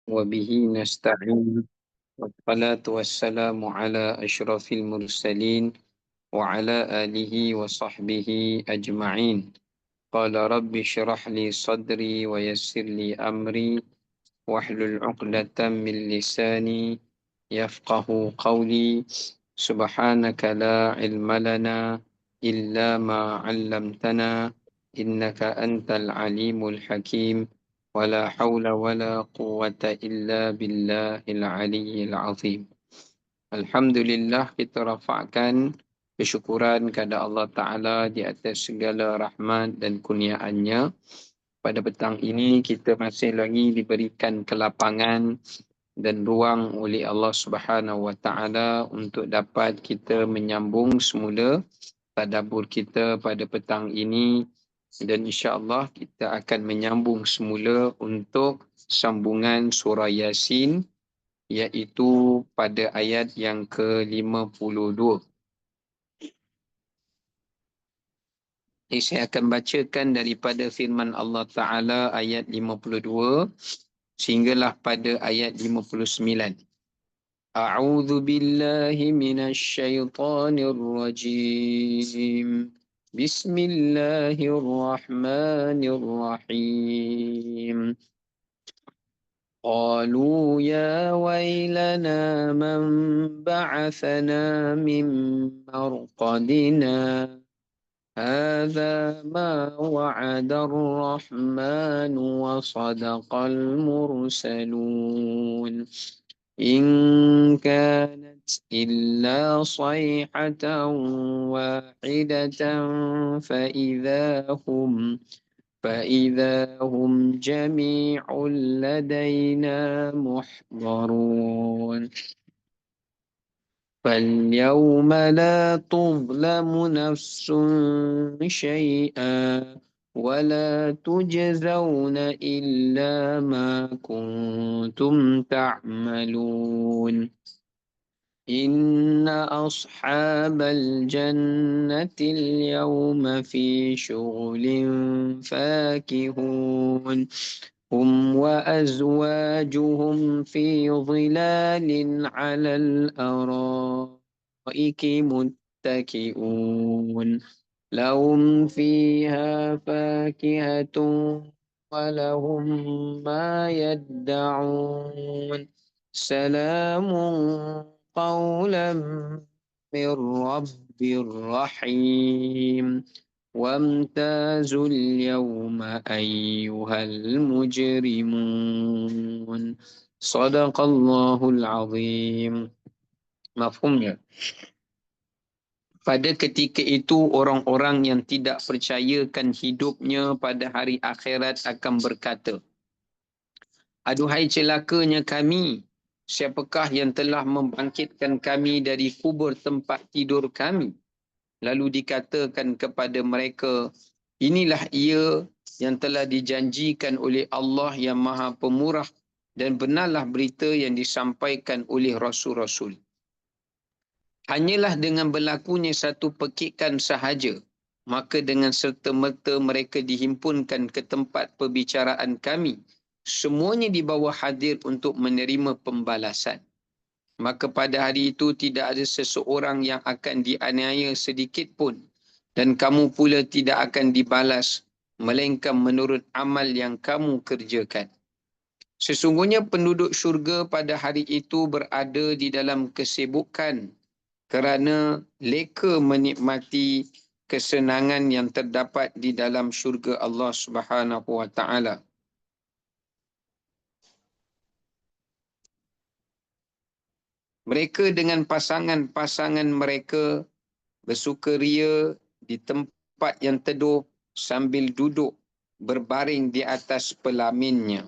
وبه نستعين والصلاة والسلام على أشرف المرسلين وعلى آله وصحبه أجمعين. قال رب اشرح لي صدري ويسر لي أمري واحلل عقدة من لساني يفقه قولي. سبحانك لا علم لنا إلا ما علمتنا إنك أنت العليم الحكيم ولا حول ولا قوة إلا بالله العلي العظيم. Alhamdulillah, kita rafakkan kesyukuran kepada Allah Ta'ala di atas segala rahmat dan kurniaannya. Pada petang ini kita masih lagi diberikan kelapangan dan ruang oleh Allah Subhanahu Wa Ta'ala untuk dapat kita menyambung semula tadabbur kita pada petang ini, dan insya-Allah kita akan menyambung semula untuk sambungan surah Yasin, iaitu pada ayat yang ke-52. Saya akan bacakan daripada firman Allah Ta'ala ayat 52 sehinggalah pada ayat 59. A'udzu billahi minasy syaithanir rajim. Bismillahirrahmanirrahim. قالوا يا ويلنا من بعثنا من مرقدنا هذا ما وعد الرحمن وصدق المرسلون إن كانت إلا صيحة واحدة فإذا هم جميع لدينا محضرون فاليوم لا تظلم نفس شيئا ولا تجزون إلا ما كنتم تعملون إن أصحاب الجنة اليوم في شغل فاكهون هم وأزواجهم في ظلال على الأرائك متكئون لهم فيها فاكهة ولهم ما يدعون سلام قولا من رب رحيم وامتازوا اليوم أيها المجرمون صدق الله العظيم. Mafhumnya, pada ketika itu orang-orang yang tidak percayakan hidupnya pada hari akhirat akan berkata, aduhai celakanya kami, siapakah yang telah membangkitkan kami dari kubur tempat tidur kami? Lalu dikatakan kepada mereka, inilah ia yang telah dijanjikan oleh Allah yang Maha Pemurah, dan benarlah berita yang disampaikan oleh Rasul-Rasul. Hanyalah dengan berlakunya satu pekikan sahaja, maka dengan serta-merta mereka dihimpunkan ke tempat perbicaraan kami, semuanya dibawa hadir untuk menerima pembalasan. Maka pada hari itu tidak ada seseorang yang akan dianiaya sedikit pun, dan kamu pula tidak akan dibalas, melainkan menurut amal yang kamu kerjakan. Sesungguhnya penduduk syurga pada hari itu berada di dalam kesibukan kerana leka menikmati kesenangan yang terdapat di dalam syurga Allah Subhanahu wa Ta'ala. Mereka dengan pasangan-pasangan mereka bersukaria di tempat yang teduh sambil duduk berbaring di atas pelaminnya.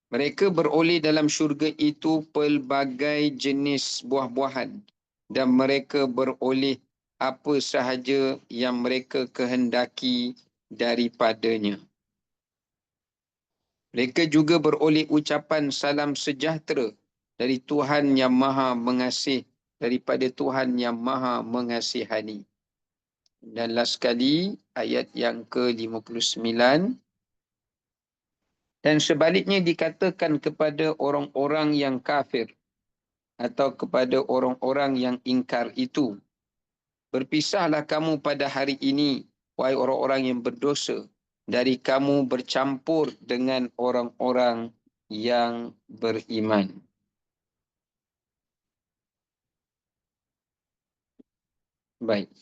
Mereka beroleh dalam syurga itu pelbagai jenis buah-buahan, dan mereka beroleh apa sahaja yang mereka kehendaki daripadanya. Mereka juga beroleh ucapan salam sejahtera dari Tuhan yang Maha Mengasih, daripada Tuhan yang Maha Mengasihani. Dan last sekali, ayat yang ke-59. Dan sebaliknya dikatakan kepada orang-orang yang kafir atau kepada orang-orang yang ingkar itu, berpisahlah kamu pada hari ini, wahai orang-orang yang berdosa, dari kamu bercampur dengan orang-orang yang beriman. Baik.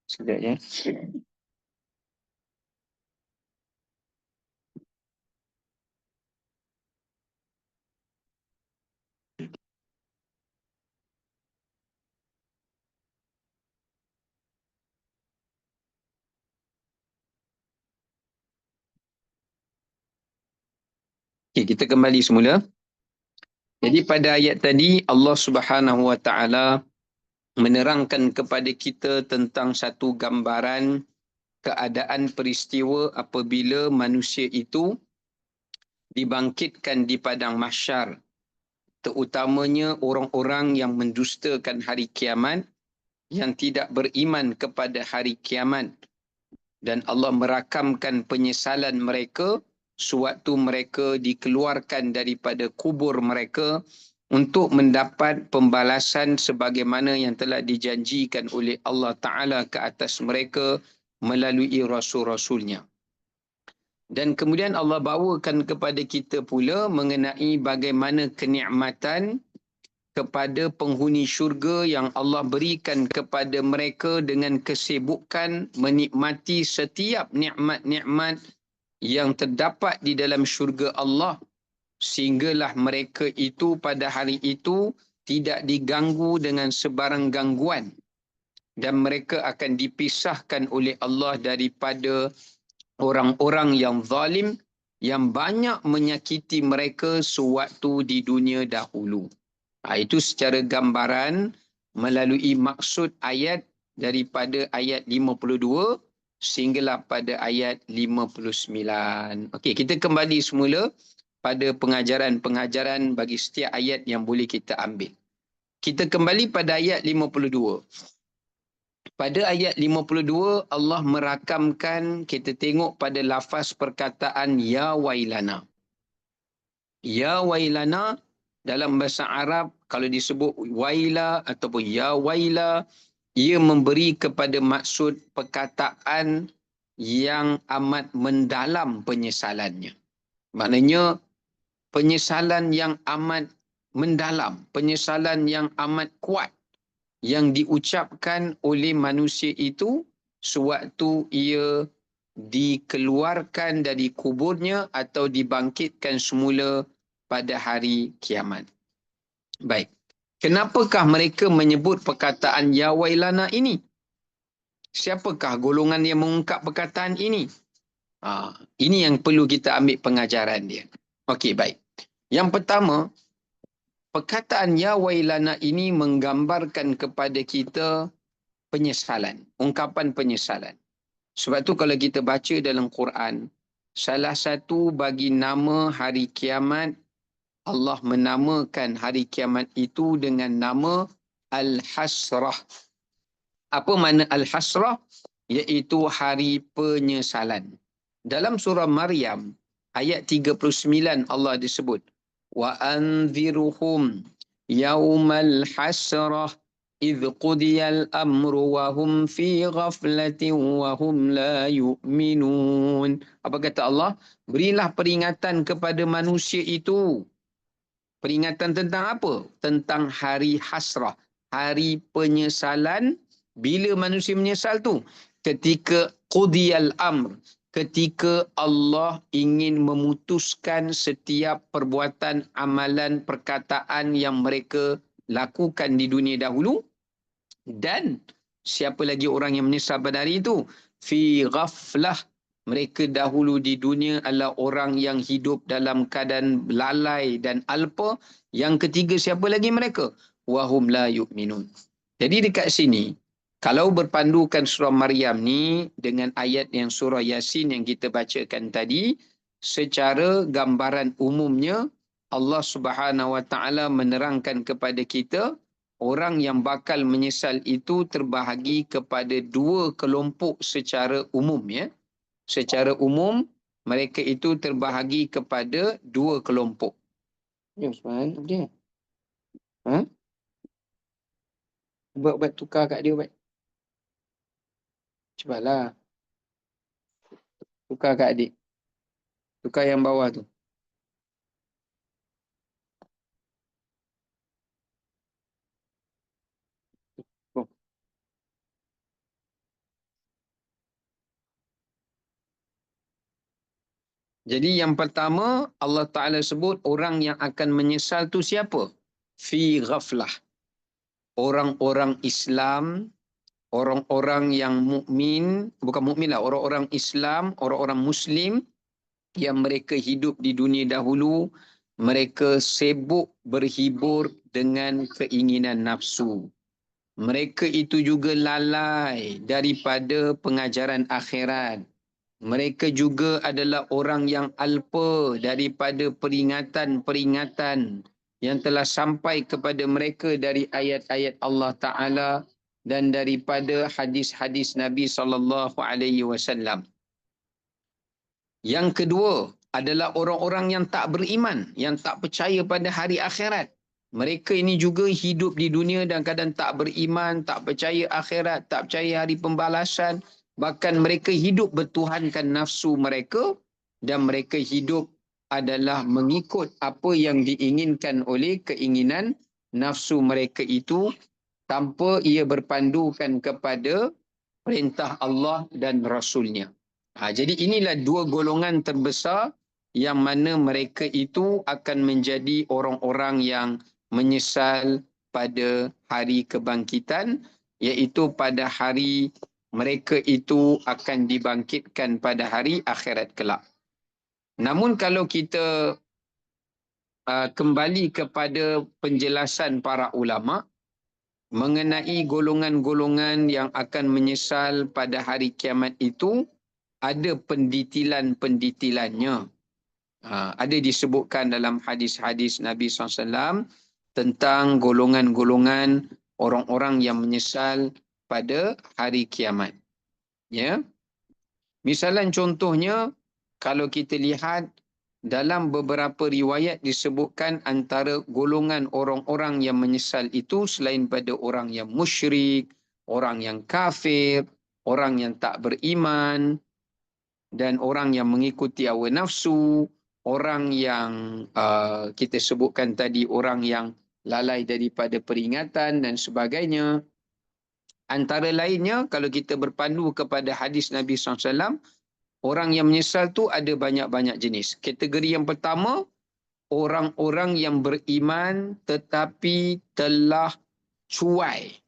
Sekejap ya. Okay, kita kembali semula. Jadi pada ayat tadi Allah Subhanahu Wa Taala menerangkan kepada kita tentang satu gambaran keadaan peristiwa apabila manusia itu dibangkitkan di padang mahsyar, terutamanya orang-orang yang mendustakan hari kiamat, yang tidak beriman kepada hari kiamat, dan Allah merakamkan penyesalan mereka sewaktu mereka dikeluarkan daripada kubur mereka untuk mendapat pembalasan sebagaimana yang telah dijanjikan oleh Allah Ta'ala ke atas mereka melalui rasul-rasulnya. Dan kemudian Allah bawakan kepada kita pula mengenai bagaimana kenikmatan kepada penghuni syurga yang Allah berikan kepada mereka dengan kesibukan menikmati setiap nikmat-nikmat yang terdapat di dalam syurga Allah, sehinggalah mereka itu pada hari itu tidak diganggu dengan sebarang gangguan, dan mereka akan dipisahkan oleh Allah daripada orang-orang yang zalim yang banyak menyakiti mereka sewaktu di dunia dahulu. Itu secara gambaran melalui maksud ayat daripada ayat 52 sehinggalah pada ayat 59. Okey, kita kembali semula pada pengajaran-pengajaran bagi setiap ayat yang boleh kita ambil. Kita kembali pada ayat 52. Pada ayat 52 Allah merakamkan, kita tengok pada lafaz perkataan ya wailana. Ya wailana dalam bahasa Arab kalau disebut waila ataupun ya waila, ia memberi kepada maksud perkataan yang amat mendalam penyesalannya. Maknanya penyesalan yang amat mendalam, penyesalan yang amat kuat yang diucapkan oleh manusia itu sewaktu ia dikeluarkan dari kuburnya atau dibangkitkan semula pada hari kiamat. Baik. Kenapakah mereka menyebut perkataan ya wailana ini? Siapakah golongan yang mengungkap perkataan ini? Ini yang perlu kita ambil pengajaran dia. Okey, baik. Yang pertama, perkataan ya wailana ini menggambarkan kepada kita penyesalan, ungkapan penyesalan. Sebab tu kalau kita baca dalam Quran, salah satu bagi nama hari kiamat, Allah menamakan hari kiamat itu dengan nama Al-Hasrah. Apa makna Al-Hasrah? Iaitu hari penyesalan. Dalam surah Maryam, ayat 39 Allah disebut, wa anziruhum yaumal hasrah idh qudiyal amru wa hum fi ghaflatin wa hum la yu'minun. Apa kata Allah? Berilah peringatan kepada manusia itu. Peringatan tentang apa? Tentang hari hasrah, hari penyesalan. Bila manusia menyesal tu? Ketika qudiyal amr, ketika Allah ingin memutuskan setiap perbuatan, amalan, perkataan yang mereka lakukan di dunia dahulu. Dan siapa lagi orang yang menyesal pada hari itu? Fi ghaflah. Mereka dahulu di dunia adalah orang yang hidup dalam keadaan lalai dan alpa. Yang ketiga, siapa lagi mereka? Wahum la yu'minun. Jadi dekat sini, kalau berpandukan surah Maryam ni dengan ayat yang surah Yasin yang kita bacakan tadi, secara gambaran umumnya Allah Subhanahu Wa Taala menerangkan kepada kita orang yang bakal menyesal itu terbahagi kepada dua kelompok secara umum, ya. Secara umum, mereka itu terbahagi kepada dua kelompok. Ya, Usman, apa dia? Ha? Ubat tukar kat dia, ubat. Cubalah. Tukar kat adik. Tukar yang bawah tu. Oh. Jadi yang pertama, Allah Ta'ala sebut orang yang akan menyesal tu siapa? Fi ghaflah. Orang-orang Islam, orang-orang yang mukmin, bukan mukmin lah, orang-orang Islam, orang-orang Muslim yang mereka hidup di dunia dahulu, mereka sibuk berhibur dengan keinginan nafsu. Mereka itu juga lalai daripada pengajaran akhirat. Mereka juga adalah orang yang alpa daripada peringatan-peringatan yang telah sampai kepada mereka dari ayat-ayat Allah Ta'ala dan daripada hadis-hadis Nabi SAW. Yang kedua adalah orang-orang yang tak beriman, yang tak percaya pada hari akhirat. Mereka ini juga hidup di dunia dan kadang tak beriman, tak percaya akhirat, tak percaya hari pembalasan. Bahkan mereka hidup bertuhankan nafsu mereka dan mereka hidup adalah mengikut apa yang diinginkan oleh keinginan nafsu mereka itu tanpa ia berpandukan kepada perintah Allah dan Rasulnya. Jadi inilah dua golongan terbesar yang mana mereka itu akan menjadi orang-orang yang menyesal pada hari kebangkitan, iaitu pada hari mereka itu akan dibangkitkan pada hari akhirat kelak. Namun kalau kita kembali kepada penjelasan para ulama mengenai golongan-golongan yang akan menyesal pada hari kiamat itu, ada pendetilan-pendetilannya. Ada disebutkan dalam hadis-hadis Nabi SAW tentang golongan-golongan orang-orang yang menyesal pada hari kiamat. Ya. Misalan contohnya, kalau kita lihat dalam beberapa riwayat disebutkan antara golongan orang-orang yang menyesal itu selain pada orang yang musyrik, orang yang kafir, orang yang tak beriman, dan orang yang mengikuti hawa nafsu, orang yang kita sebutkan tadi, orang yang lalai daripada peringatan dan sebagainya. Antara lainnya, kalau kita berpandu kepada hadis Nabi SAW, orang yang menyesal tu ada banyak-banyak jenis. Kategori yang pertama, orang-orang yang beriman tetapi telah cuai.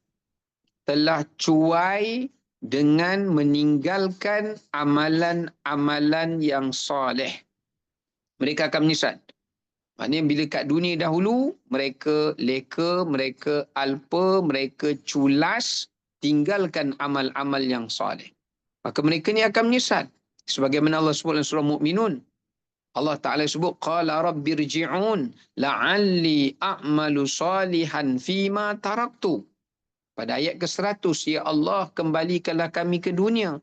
Telah cuai dengan meninggalkan amalan-amalan yang soleh. Mereka akan menyesal. Maknanya bila kat dunia dahulu, mereka leka, mereka alpa, mereka culas, tinggalkan amal-amal yang soleh. Maka mereka ni akan menyesal. Sebagaimana Allah sebut dalam surah Mu'minun. Allah Ta'ala sebut, Qala rabbi rji'un la'alli a'malu salihan fima taraktu. Pada ayat ke-100, Ya Allah, kembalikanlah kami ke dunia.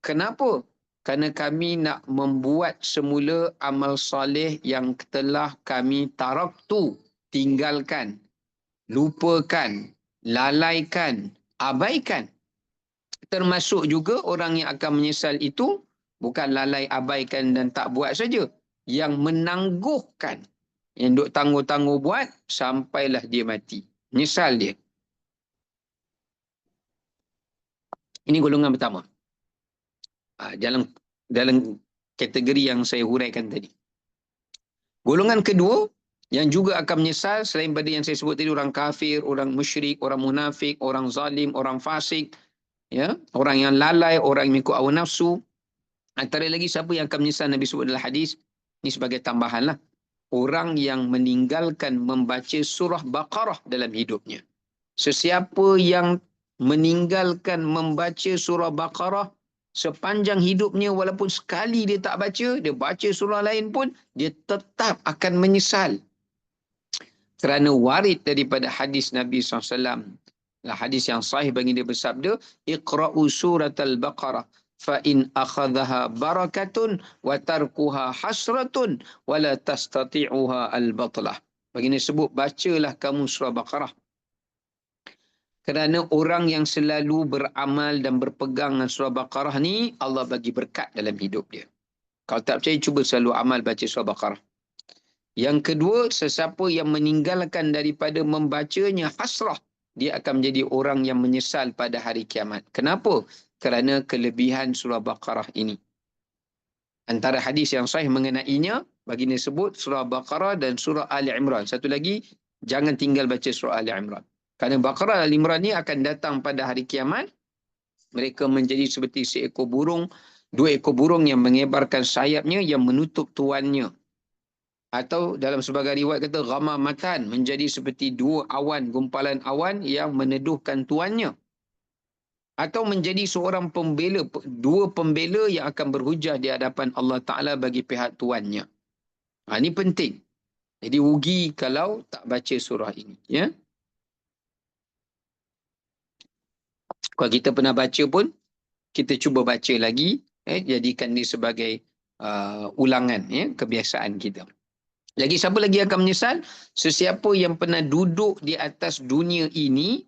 Kenapa? Kerana kami nak membuat semula amal soleh yang telah kami taraktu, tinggalkan, lupakan, lalaikan, abaikan. Termasuk juga orang yang akan menyesal itu, bukan lalai, abaikan dan tak buat saja. Yang menangguhkan. Yang duk tangguh-tangguh buat, sampailah dia mati. Menyesal dia. Ini golongan pertama. Dalam kategori yang saya huraikan tadi. Golongan kedua, yang juga akan menyesal selain pada yang saya sebut tadi, orang kafir, orang musyrik, orang munafik, orang zalim, orang fasik, ya, orang yang lalai, orang yang mengikut hawa nafsu. Antara lagi siapa yang akan menyesal, Nabi sebut dalam hadis, ini sebagai tambahan lah. Orang yang meninggalkan membaca surah Baqarah dalam hidupnya. Sesiapa yang meninggalkan membaca surah Baqarah sepanjang hidupnya, walaupun sekali dia tak baca, dia baca surah lain pun, dia tetap akan menyesal. Kerana warid daripada hadis Nabi SAW. Hadis yang sahih baginda bersabda, Iqra'u surat al-Baqarah fa in akhadhaha barakatun wa tarkuha hasratun wa la tastati'uha al-batlah. Baginda sebut, bacalah kamu surah Baqarah. Kerana orang yang selalu beramal dan berpegang dengan surah Baqarah ni, Allah bagi berkat dalam hidup dia. Kalau tak percaya, cuba selalu amal baca surah Baqarah. Yang kedua, sesiapa yang meninggalkan daripada membacanya hasrah, dia akan menjadi orang yang menyesal pada hari kiamat. Kenapa? Kerana kelebihan surah Baqarah ini. Antara hadis yang sahih mengenainya, baginda sebut surah Baqarah dan surah Ali Imran. Satu lagi, jangan tinggal baca surah Ali Imran. Kerana Baqarah Ali Imran ni akan datang pada hari kiamat. Mereka menjadi seperti seekor burung, dua ekor burung yang mengebarkan sayapnya yang menutup tuannya. Atau dalam sebagai riwayat kata ghamamatan, menjadi seperti dua awan, gumpalan awan yang meneduhkan tuannya. Atau menjadi seorang pembela, dua pembela yang akan berhujah di hadapan Allah Ta'ala bagi pihak tuannya. Ini penting. Jadi rugi kalau tak baca surah ini. Ya? Kalau kita pernah baca pun, kita cuba baca lagi. Jadikan dia sebagai ulangan, ya, kebiasaan kita. Lagi siapa lagi akan menyesal? Sesiapa yang pernah duduk di atas dunia ini,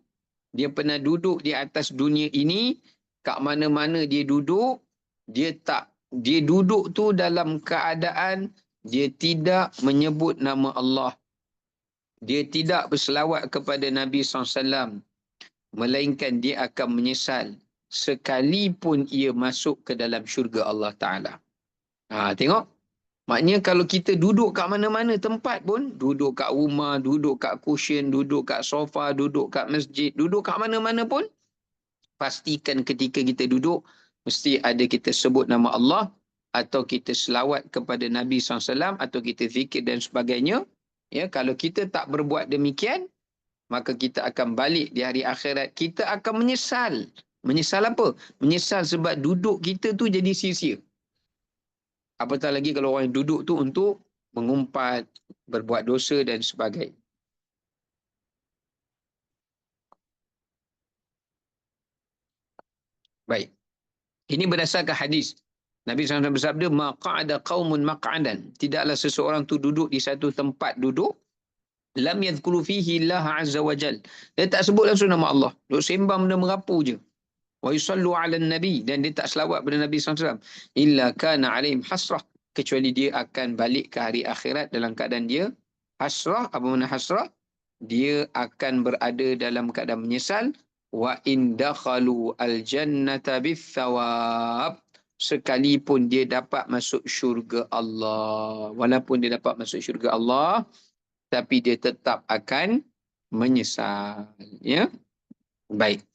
dia pernah duduk di atas dunia ini, kat mana-mana dia duduk, dia duduk tu dalam keadaan dia tidak menyebut nama Allah. Dia tidak berselawat kepada Nabi SAW. Melainkan dia akan menyesal sekalipun ia masuk ke dalam syurga Allah Ta'ala. Tengok. Maknanya kalau kita duduk kat mana-mana tempat pun, duduk kat rumah, duduk kat cushion, duduk kat sofa, duduk kat masjid, duduk kat mana-mana pun, pastikan ketika kita duduk, mesti ada kita sebut nama Allah, atau kita selawat kepada Nabi SAW, atau kita zikir dan sebagainya. Ya, kalau kita tak berbuat demikian, maka kita akan balik di hari akhirat, kita akan menyesal. Menyesal apa? Menyesal sebab duduk kita tu jadi sia-sia. Apatah lagi kalau orang duduk tu untuk mengumpat, berbuat dosa dan sebagainya. Baik. Ini berdasarkan hadis. Nabi SAW bersabda, maqa'ada qaumun maq'adan. Tidaklah seseorang tu duduk di satu tempat duduk, lam yadhkuru fihi Allah azza wa jal. Dia tak sebut langsung nama Allah. Duduk sembang benda merapu je. Wa yusallu ala nabi. Dan dia tak selawat pada Nabi SAW. Illa kana alaihim hasrah. Kecuali dia akan balik ke hari akhirat dalam keadaan dia hasrah. Apa makna hasrah? Dia akan berada dalam keadaan menyesal. Wa in dakhalu al-jannata bithawab. Sekalipun dia dapat masuk syurga Allah. Walaupun dia dapat masuk syurga Allah, tapi dia tetap akan menyesal. Ya? Baik.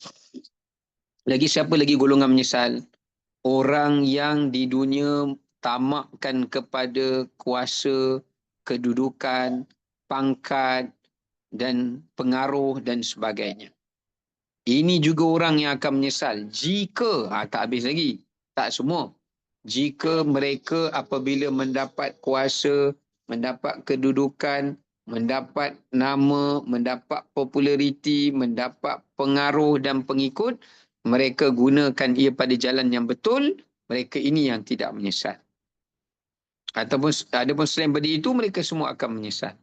Lagi siapa lagi golongan menyesal? Orang yang di dunia tamakkan kepada kuasa, kedudukan, pangkat dan pengaruh dan sebagainya. Ini juga orang yang akan menyesal jika, tak habis lagi, tak semua. Jika mereka apabila mendapat kuasa, mendapat kedudukan, mendapat nama, mendapat populariti, mendapat pengaruh dan pengikut, mereka gunakan ia pada jalan yang betul, mereka ini yang tidak menyesal. Adapun selain daripada itu, mereka semua akan menyesal.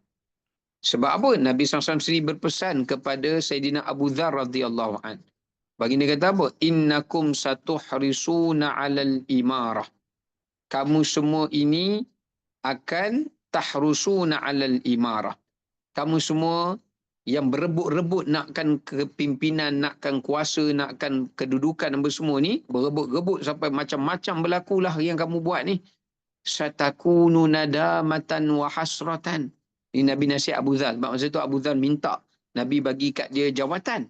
Sebab apa? Nabi SAW sendiri berpesan kepada Sayyidina Abu Dhar radhiyallahu an. Baginda kata apa? Innakum satuhrisuna 'alal imarah. Kamu semua ini akan tahrusuna 'alal imarah. Kamu semua yang berebut-rebut nakkan kepimpinan, nakkan kuasa, nakkan kedudukan dan semua ni, berebut-rebut sampai macam-macam berlakulah yang kamu buat ni. Satakunu nadamatan wa hasratan. Ini Nabi nasihat Abu Dhar. Maksud tu Abu Dhar minta Nabi bagi kat dia jawatan.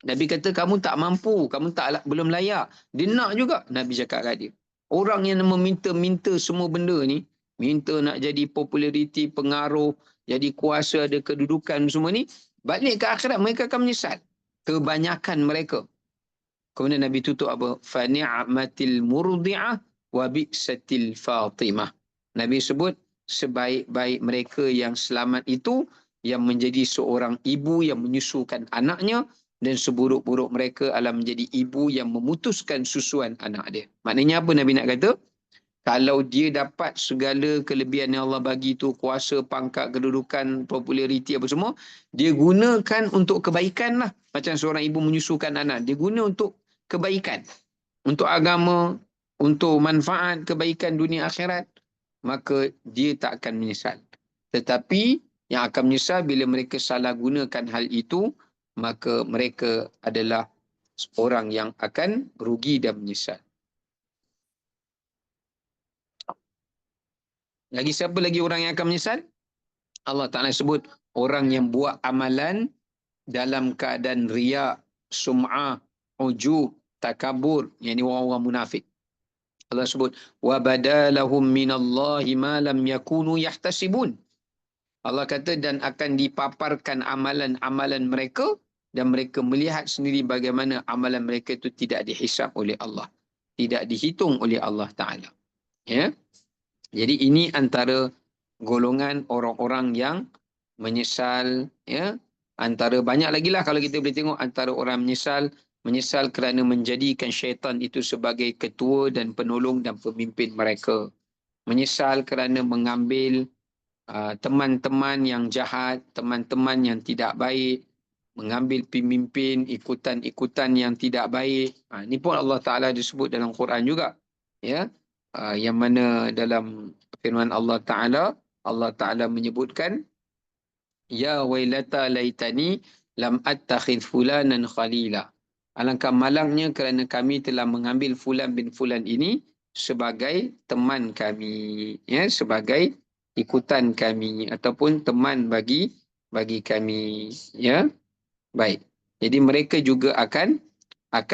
Nabi kata kamu tak mampu, kamu belum layak. Dia nak juga. Nabi cakap kat dia. Orang yang meminta-minta semua benda ni, minta nak jadi populariti, pengaruh, jadi kuasa, ada kedudukan semua ni, balik ke akhirat mereka akan menyesal. Kebanyakan mereka. Kemudian Nabi tutup apa? Fa ni'matil murdi'ah wa bi'satil fatimah. Nabi sebut sebaik-baik mereka yang selamat itu yang menjadi seorang ibu yang menyusukan anaknya, dan seburuk-buruk mereka adalah menjadi ibu yang memutuskan susuan anak dia. Maknanya apa Nabi nak kata? Kalau dia dapat segala kelebihan yang Allah bagi tu, kuasa, pangkat, kedudukan, populariti apa semua, dia gunakan untuk kebaikan lah. Macam seorang ibu menyusukan anak, dia guna untuk kebaikan, untuk agama, untuk manfaat, kebaikan dunia akhirat, maka dia tak akan menyesal. Tetapi yang akan menyesal bila mereka salah gunakan hal itu, maka mereka adalah orang yang akan rugi dan menyesal. Lagi siapa lagi orang yang akan menyesal? Allah Ta'ala sebut orang yang buat amalan dalam keadaan riak, sum'ah, ujub, takabur, yang ini orang-orang munafik. Allah sebut wa badalahum minallahi ma lam yakunu yahtasibun. Allah kata dan akan dipaparkan amalan-amalan mereka dan mereka melihat sendiri bagaimana amalan mereka itu tidak dihisap oleh Allah, tidak dihitung oleh Allah Ta'ala. Ya. Jadi ini antara golongan orang-orang yang menyesal, ya. Antara banyak lagi lah kalau kita boleh tengok, antara orang menyesal kerana menjadikan syaitan itu sebagai ketua dan penolong dan pemimpin mereka. Menyesal kerana mengambil teman-teman yang jahat, teman-teman yang tidak baik, mengambil pemimpin, ikutan-ikutan yang tidak baik. Ini pun Allah Ta'ala disebut dalam Quran juga. Ya, yang mana dalam firman Allah Ta'ala menyebutkan, Ya wailata laitani lam attakhidh fulanan khalila. Alangkah malangnya kerana kami telah mengambil fulan bin fulan ini sebagai teman kami, ya, sebagai ikutan kami ataupun teman bagi kami, ya. Baik. Jadi mereka juga akan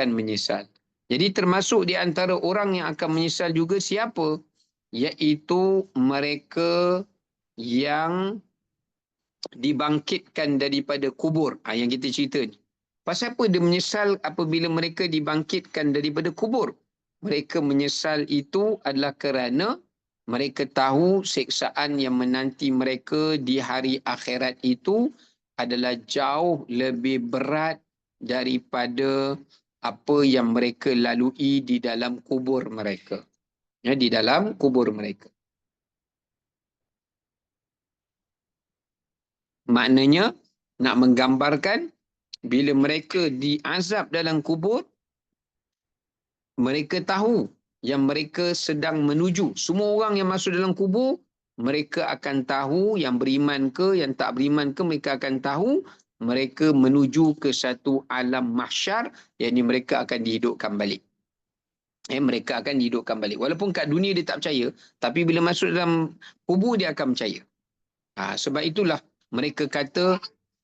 menyesal. Jadi termasuk di antara orang yang akan menyesal juga siapa? Iaitu mereka yang dibangkitkan daripada kubur. Yang kita cerita ni. Pasal apa dia menyesal apabila mereka dibangkitkan daripada kubur? Mereka menyesal itu adalah kerana mereka tahu siksaan yang menanti mereka di hari akhirat itu adalah jauh lebih berat daripada apa yang mereka lalui di dalam kubur mereka. Ya, di dalam kubur mereka. Maknanya nak menggambarkan bila mereka diazab dalam kubur, mereka tahu yang mereka sedang menuju. Semua orang yang masuk dalam kubur, mereka akan tahu, yang beriman ke, yang tak beriman ke, mereka akan tahu mereka menuju ke satu alam mahsyar, yang ini mereka akan dihidupkan balik. Mereka akan dihidupkan balik. Walaupun kat dunia dia tak percaya, tapi bila masuk dalam kubur dia akan percaya. Sebab itulah mereka kata,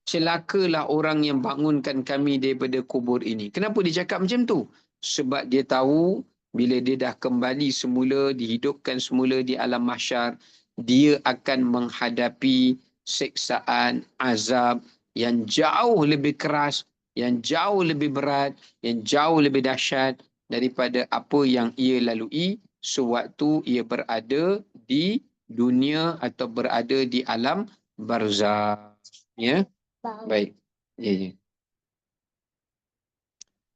celakalah orang yang bangunkan kami daripada kubur ini. Kenapa dia cakap macam tu? Sebab dia tahu bila dia dah kembali semula, dihidupkan semula di alam mahsyar, dia akan menghadapi siksaan, azab yang jauh lebih keras, yang jauh lebih berat, yang jauh lebih dahsyat daripada apa yang ia lalui sewaktu ia berada di dunia atau berada di alam barzakh. Ya. Baik. Ya.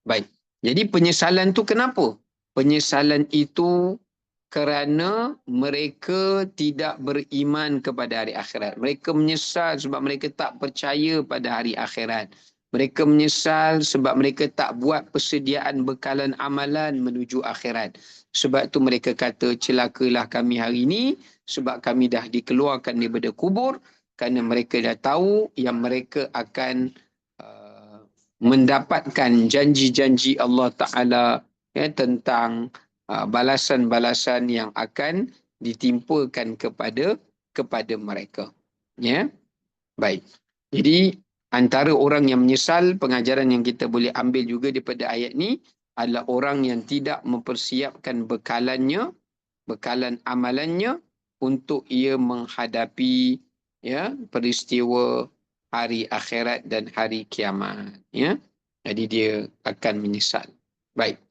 Baik. Jadi penyesalan tu kenapa? Penyesalan itu kerana mereka tidak beriman kepada hari akhirat. Mereka menyesal sebab mereka tak percaya pada hari akhirat. Mereka menyesal sebab mereka tak buat persediaan bekalan amalan menuju akhirat. Sebab tu mereka kata, celakalah kami hari ini sebab kami dah dikeluarkan daripada kubur, kerana mereka dah tahu yang mereka akan mendapatkan janji-janji Allah Ta'ala, ya, tentang balasan-balasan yang akan ditimpakan kepada mereka. Ya. Baik. Jadi antara orang yang menyesal, pengajaran yang kita boleh ambil juga daripada ayat ni adalah orang yang tidak mempersiapkan bekalan amalannya untuk ia menghadapi, ya, peristiwa hari akhirat dan hari kiamat. Ya. Jadi dia akan menyesal. Baik.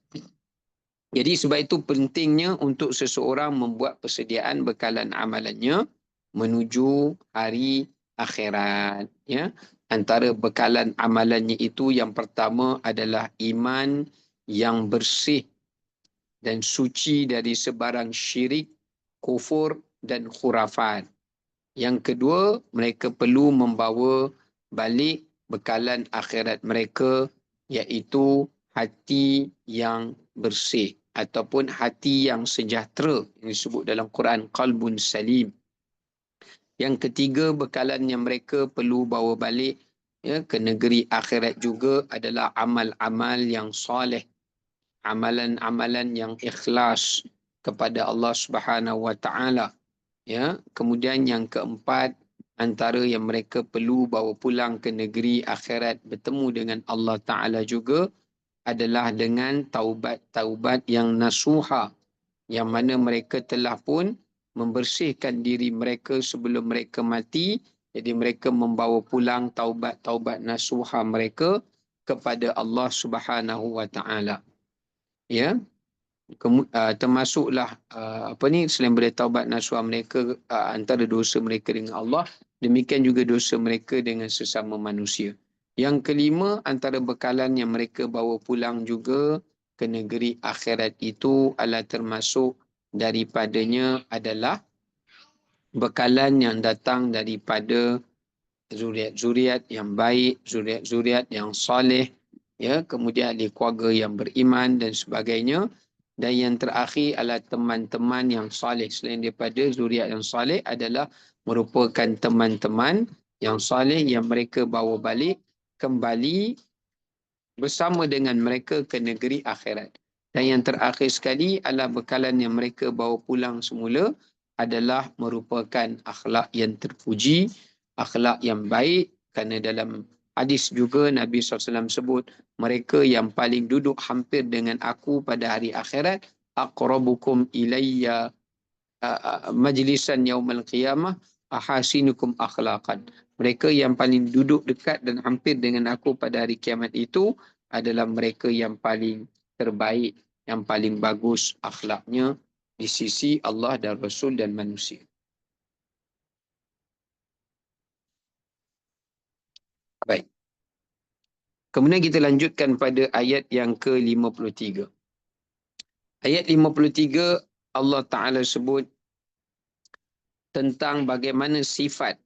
Jadi sebab itu pentingnya untuk seseorang membuat persediaan bekalan amalannya menuju hari akhirat. Ya, antara bekalan amalannya itu yang pertama adalah iman yang bersih dan suci dari sebarang syirik, kufur dan khurafat. Yang kedua, mereka perlu membawa balik bekalan akhirat mereka, iaitu hati yang bersih ataupun hati yang sejahtera, yang disebut dalam Quran qalbun salim. Yang ketiga, bekalan yang mereka perlu bawa balik ke negeri akhirat juga adalah amal-amal yang soleh, amalan-amalan yang ikhlas kepada Allah Subhanahu Wa Taala. Ya, kemudian yang keempat, antara yang mereka perlu bawa pulang ke negeri akhirat bertemu dengan Allah Ta'ala juga adalah dengan taubat-taubat yang nasuha, yang mana mereka telah pun membersihkan diri mereka sebelum mereka mati. Jadi mereka membawa pulang taubat-taubat nasuha mereka kepada Allah Subhanahu Wa Ta'ala. Ya, termasuklah selain daripada taubat nasuha mereka, antara dosa mereka dengan Allah, demikian juga dosa mereka dengan sesama manusia. Yang kelima, antara bekalan yang mereka bawa pulang juga ke negeri akhirat itu adalah termasuk daripadanya adalah bekalan yang datang daripada zuriat-zuriat yang baik, zuriat-zuriat yang soleh, ya, kemudian ahli keluarga yang beriman dan sebagainya. Dan yang terakhir adalah teman-teman yang soleh. Selain daripada zuriat yang soleh adalah merupakan teman-teman yang soleh yang mereka bawa balik kembali bersama dengan mereka ke negeri akhirat. Dan yang terakhir sekali adalah bekalan yang mereka bawa pulang semula adalah merupakan akhlak yang terpuji, akhlak yang baik, kerana dalam hadis juga Nabi SAW sebut, mereka yang paling duduk hampir dengan aku pada hari akhirat, aqrabukum ilayya majlisan yaumal qiyamah ahasinukum akhlaqan. Mereka yang paling duduk dekat dan hampir dengan aku pada hari kiamat itu adalah mereka yang paling terbaik, yang paling bagus akhlaknya di sisi Allah dan Rasul dan manusia. Baik. Kemudian kita lanjutkan pada ayat yang ke-53. Ayat 53 Allah Ta'ala sebut tentang bagaimana sifat.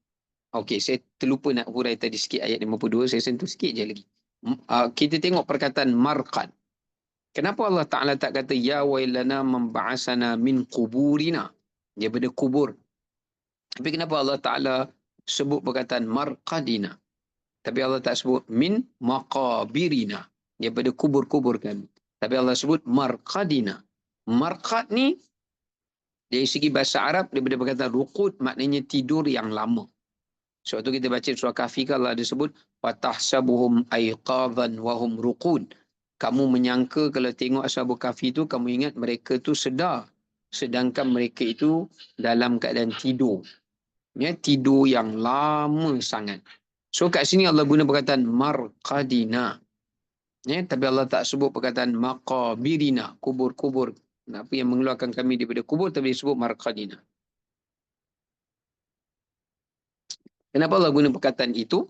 Okey, saya terlupa nak hurai tadi sikit ayat 52, saya sentuh sikit je lagi. Kita tengok perkataan marqad. Kenapa Allah Ta'ala tak kata ya wailana memba'asana min kuburina, daripada kubur. Tapi kenapa Allah Ta'ala sebut perkataan marqadina? Tapi Allah tak sebut min maqabirina, daripada kubur-kubur kami. Tapi Allah sebut marqadina. Marqad ni dari segi bahasa Arab daripada perkataan ruqud, maknanya tidur yang lama. Sebab tu kita baca surah Kahfi, Allah ada sebut watahsabuhum aiqadhan wahum ruqud. Kamu menyangka kalau tengok Ashabul Kahfi tu, kamu ingat mereka tu sedar, sedangkan mereka itu dalam keadaan tidur. Ya, tidur yang lama sangat. So kat sini Allah guna perkataan marqadina. Ya, tapi Allah tak sebut perkataan maqabirina, kubur-kubur. Apa yang mengeluarkan kami daripada kubur, tapi disebut marqadina. Kenapa Allah guna perkataan itu?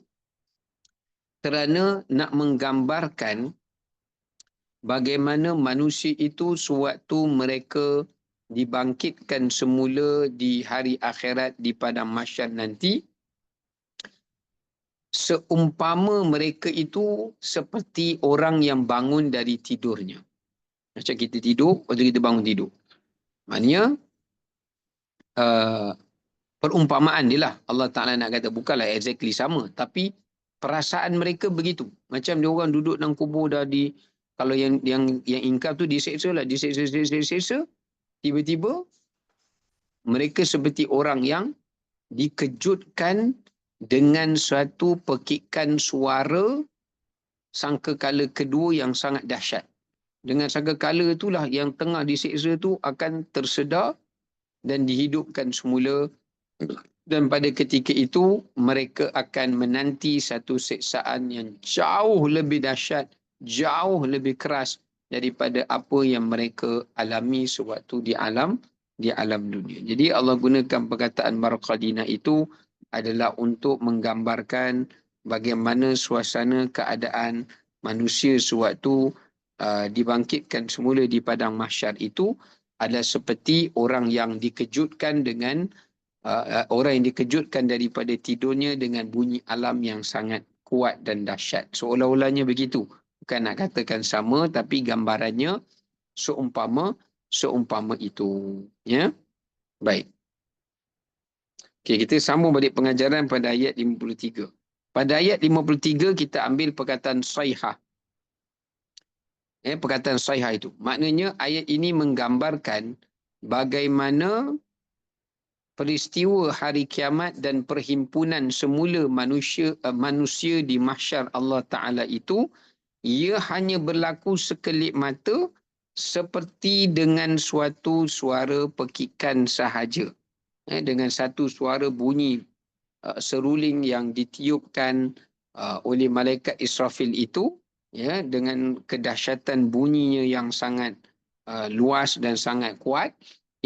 Kerana nak menggambarkan bagaimana manusia itu sewaktu mereka dibangkitkan semula di hari akhirat di padang mahsyar nanti, seumpama mereka itu seperti orang yang bangun dari tidurnya. Macam kita tidur, lepas tu kita bangun tidur. Maknanya, perumpamaan dia lah. Allah Ta'ala nak kata, bukanlah exactly sama. Tapi perasaan mereka begitu. Macam dia orang duduk dalam kubur dah di, kalau yang ingkar tu diseksa lah. Diseksa. Tiba-tiba, mereka seperti orang yang dikejutkan dengan suatu pekikan suara sangkakala kedua yang sangat dahsyat. Dengan sangkakala itulah yang tengah diseksa tu akan tersedar dan dihidupkan semula. Dan pada ketika itu, mereka akan menanti satu siksaan yang jauh lebih dahsyat, jauh lebih keras daripada apa yang mereka alami sewaktu di alam dunia. Jadi Allah gunakan perkataan marqadina itu adalah untuk menggambarkan bagaimana suasana keadaan manusia sewaktu dibangkitkan semula di padang mahsyar itu adalah seperti orang yang dikejutkan dengan orang yang dikejutkan daripada tidurnya dengan bunyi alam yang sangat kuat dan dahsyat. Seolah-olahnya begitu. Bukan nak katakan sama, tapi gambarannya seumpama itu. Ya, baik. Okey, kita sambung balik pengajaran pada ayat 53. Pada ayat 53 kita ambil perkataan sayhah. Perkataan sayhah itu. Maknanya ayat ini menggambarkan bagaimana peristiwa hari kiamat dan perhimpunan semula manusia di mahsyar Allah Ta'ala itu, ia hanya berlaku sekelip mata seperti dengan suatu suara pekikan sahaja. Dengan satu suara bunyi seruling yang ditiupkan oleh malaikat Israfil itu, ya, dengan kedahsyatan bunyinya yang sangat luas dan sangat kuat,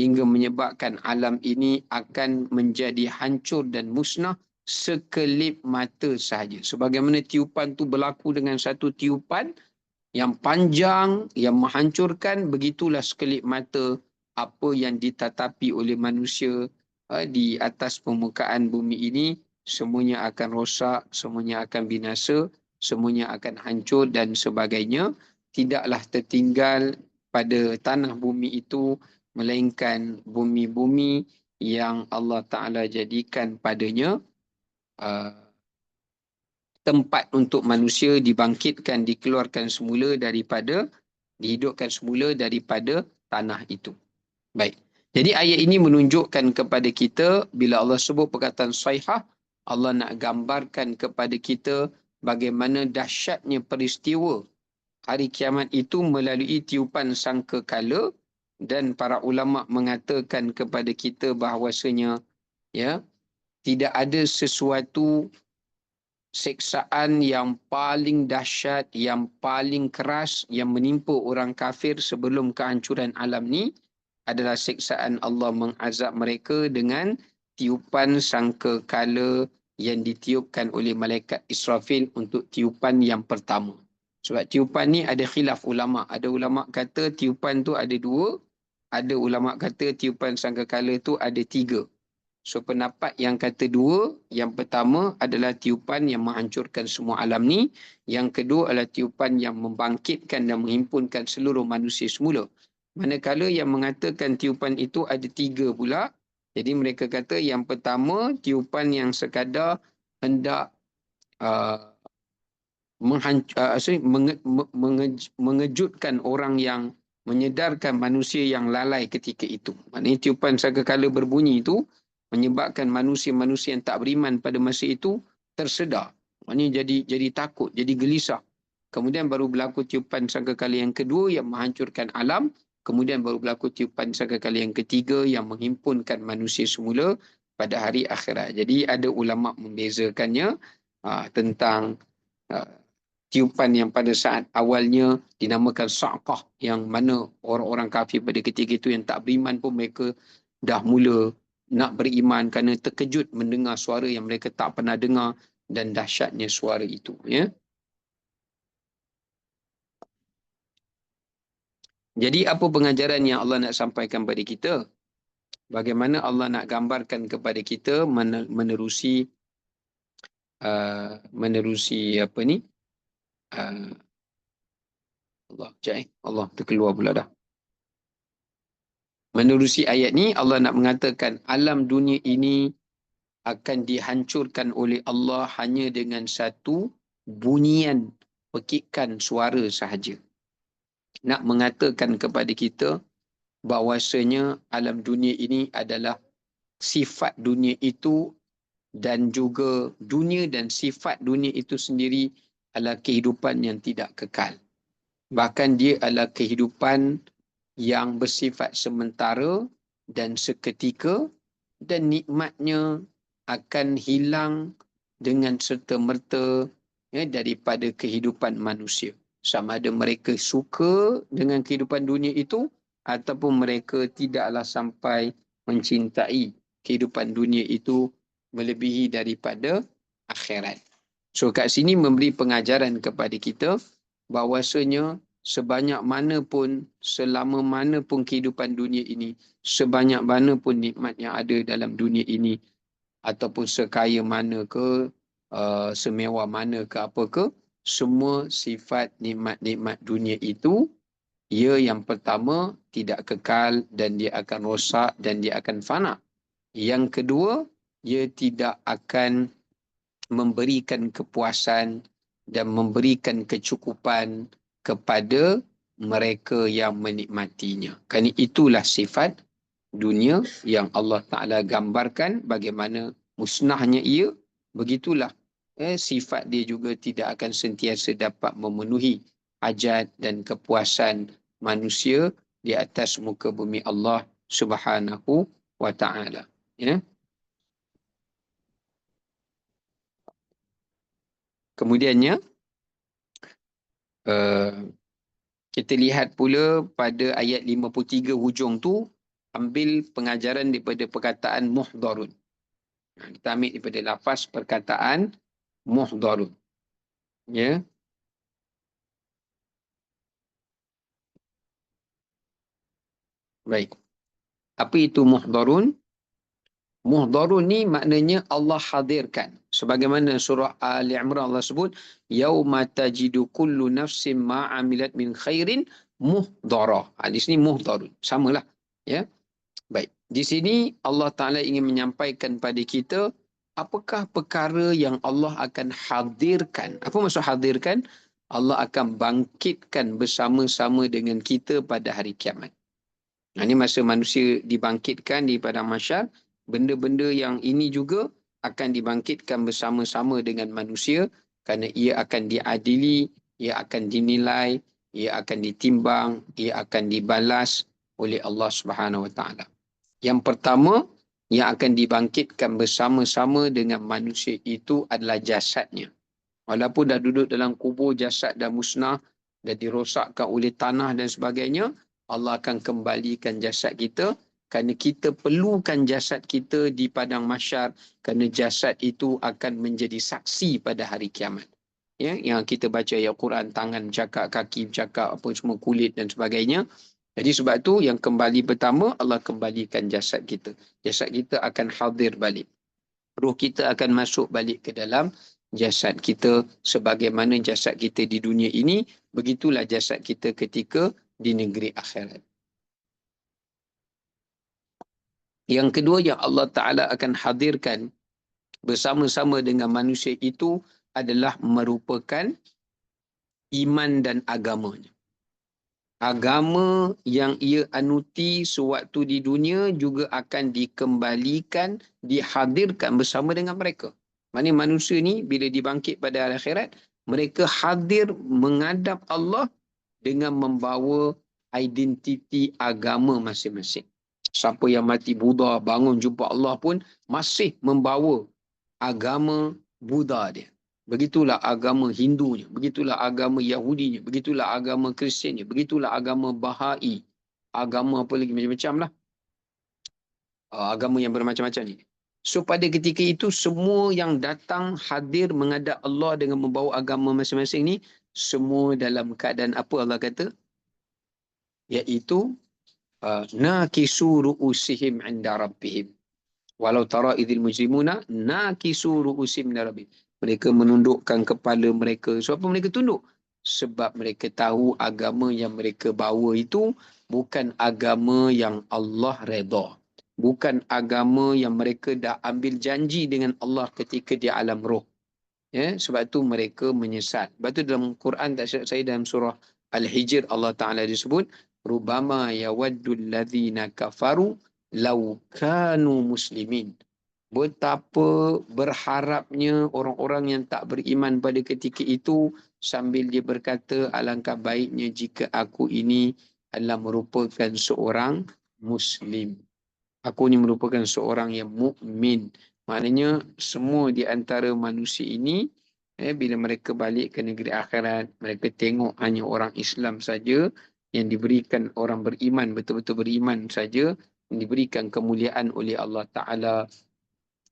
hingga menyebabkan alam ini akan menjadi hancur dan musnah sekelip mata sahaja. Sebagaimana tiupan tu berlaku dengan satu tiupan yang panjang, yang menghancurkan, begitulah sekelip mata apa yang ditatapi oleh manusia di atas permukaan bumi ini, semuanya akan rosak, semuanya akan binasa, semuanya akan hancur dan sebagainya. Tidaklah tertinggal pada tanah bumi itu melainkan bumi-bumi yang Allah Ta'ala jadikan padanya tempat untuk manusia dibangkitkan, dikeluarkan semula daripada, dihidupkan semula daripada tanah itu. Baik. Jadi ayat ini menunjukkan kepada kita, bila Allah sebut perkataan sayhah, Allah nak gambarkan kepada kita bagaimana dahsyatnya peristiwa hari kiamat itu melalui tiupan sangkakala. Dan para ulama mengatakan kepada kita bahawasanya, ya, tidak ada sesuatu seksaan yang paling dahsyat, yang paling keras yang menimpa orang kafir sebelum kehancuran alam ni adalah seksaan Allah mengazab mereka dengan tiupan sangkakala yang ditiupkan oleh malaikat Israfil untuk tiupan yang pertama. Sebab tiupan ni ada khilaf ulama. Ada ulama kata tiupan tu ada dua. Ada ulama kata tiupan sangkakala tu ada tiga. So pendapat yang kata dua, yang pertama adalah tiupan yang menghancurkan semua alam ni. Yang kedua adalah tiupan yang membangkitkan dan menghimpunkan seluruh manusia semula. Manakala yang mengatakan tiupan itu ada tiga pula. Jadi mereka kata yang pertama tiupan yang sekadar hendak mengejutkan orang yang, menyedarkan manusia yang lalai ketika itu. Maknanya tiupan sangkakala berbunyi itu menyebabkan manusia-manusia yang tak beriman pada masa itu tersedar. Maknanya jadi takut, jadi gelisah. Kemudian baru berlaku tiupan sangkakala yang kedua yang menghancurkan alam. Kemudian baru berlaku tiupan sangkakala yang ketiga yang menghimpunkan manusia semula pada hari akhirat. Jadi ada ulama membezakannya tentang tiupan yang pada saat awalnya dinamakan sa'qah, yang mana orang-orang kafir pada ketika itu yang tak beriman pun mereka dah mula nak beriman kerana terkejut mendengar suara yang mereka tak pernah dengar dan dahsyatnya suara itu. Ya. Jadi apa pengajaran yang Allah nak sampaikan kepada kita? Bagaimana Allah nak gambarkan kepada kita menerusi apa ni? Allah terkeluar pula dah. Menerusi ayat ni, Allah nak mengatakan alam dunia ini akan dihancurkan oleh Allah hanya dengan satu bunyian pekikan suara sahaja. Nak mengatakan kepada kita bahawasanya alam dunia ini adalah sifat dunia itu, dan juga dunia dan sifat dunia itu sendiri adalah kehidupan yang tidak kekal. Bahkan dia adalah kehidupan yang bersifat sementara dan seketika, dan nikmatnya akan hilang dengan serta-merta daripada kehidupan manusia. Sama ada mereka suka dengan kehidupan dunia itu ataupun mereka tidaklah sampai mencintai kehidupan dunia itu melebihi daripada akhirat. So kat sini memberi pengajaran kepada kita bahawasanya sebanyak mana pun, selama mana pun kehidupan dunia ini, sebanyak mana pun nikmat yang ada dalam dunia ini, ataupun sekaya mana ke, semewah mana ke apa ke, semua sifat nikmat-nikmat dunia itu, ia yang pertama tidak kekal dan dia akan rosak dan dia akan fana. Yang kedua, ia tidak akan memberikan kepuasan dan memberikan kecukupan kepada mereka yang menikmatinya. Kerana itulah sifat dunia yang Allah Ta'ala gambarkan bagaimana musnahnya ia, begitulah sifat dia juga tidak akan sentiasa dapat memenuhi hajat dan kepuasan manusia di atas muka bumi Allah Subhanahu wa Ta'ala. Ya. Kemudiannya, kita lihat pula pada ayat 53 hujung tu, ambil pengajaran daripada perkataan muhdarun. Kita ambil daripada lafaz perkataan muhdarun. Ya. Baik. Apa itu muhdarun? Muhdarun ni maknanya Allah hadirkan. Sebagaimana surah Ali Imran Allah sebut, yauma tajidu kullu nafsin ma amilat min khairin muhdara. Di sini muhdarun. Samalah. Ya. Baik. Di sini Allah Ta'ala ingin menyampaikan pada kita apakah perkara yang Allah akan hadirkan. Apa maksud hadirkan? Allah akan bangkitkan bersama-sama dengan kita pada hari kiamat. Ini masa manusia dibangkitkan di padang mahsyar, benda-benda yang ini juga akan dibangkitkan bersama-sama dengan manusia kerana ia akan diadili, ia akan dinilai, ia akan ditimbang, ia akan dibalas oleh Allah Subhanahu Wa Taala. Yang pertama yang akan dibangkitkan bersama-sama dengan manusia itu adalah jasadnya. Walaupun dah duduk dalam kubur, jasad dah musnah, dah dirosakkan oleh tanah dan sebagainya, Allah akan kembalikan jasad kita kerana kita perlukan jasad kita di padang mahsyar kerana jasad itu akan menjadi saksi pada hari kiamat. Ya, yang kita baca ayat Quran, tangan bercakap, kaki bercakap, apa semua, kulit dan sebagainya. Jadi sebab tu yang kembali pertama, Allah kembalikan jasad kita. Jasad kita akan hadir balik. Ruh kita akan masuk balik ke dalam jasad kita. Sebagaimana jasad kita di dunia ini, begitulah jasad kita ketika di negeri akhirat. Yang kedua yang Allah Ta'ala akan hadirkan bersama-sama dengan manusia itu adalah merupakan iman dan agamanya. Agama yang ia anuti sewaktu di dunia juga akan dikembalikan, dihadirkan bersama dengan mereka. Maksudnya manusia ni bila dibangkit pada hari akhirat, mereka hadir menghadap Allah dengan membawa identiti agama masing-masing. Siapa yang mati Buddha, bangun jumpa Allah pun masih membawa agama Buddha dia. Begitulah agama Hindunya, begitulah agama Yahudinya, begitulah agama Kristiannya, begitulah agama Bahai, agama apa lagi macam-macam lah. Agama yang bermacam-macam ni. So pada ketika itu semua yang datang hadir menghadap Allah dengan membawa agama masing-masing ni, semua dalam keadaan apa Allah kata? Iaitu nakisu ru'usihim 'inda rabbihim. Walau tara idil mujrimuna nakisu ru'usihim 'inda rabbihim. Mereka menundukkan kepala mereka. Sebab apa mereka tunduk? Sebab mereka tahu agama yang mereka bawa itu bukan agama yang Allah redha. Bukan agama yang mereka dah ambil janji dengan Allah ketika di alam roh. Ya, sebab tu mereka menyesat. Sebab tu dalam Quran, tak silap saya, dalam surah Al-Hijr Allah Ta'ala disebut, Rubama yawaddul ladhina kafaru law kanu muslimin. Betapa berharapnya orang-orang yang tak beriman pada ketika itu sambil dia berkata, alangkah baiknya jika aku ini adalah merupakan seorang Muslim. Aku ini merupakan seorang yang mukmin. Maknanya semua di antara manusia ini, bila mereka balik ke negeri akhirat, mereka tengok hanya orang Islam saja yang diberikan, orang beriman, betul-betul beriman saja, yang diberikan kemuliaan oleh Allah Ta'ala.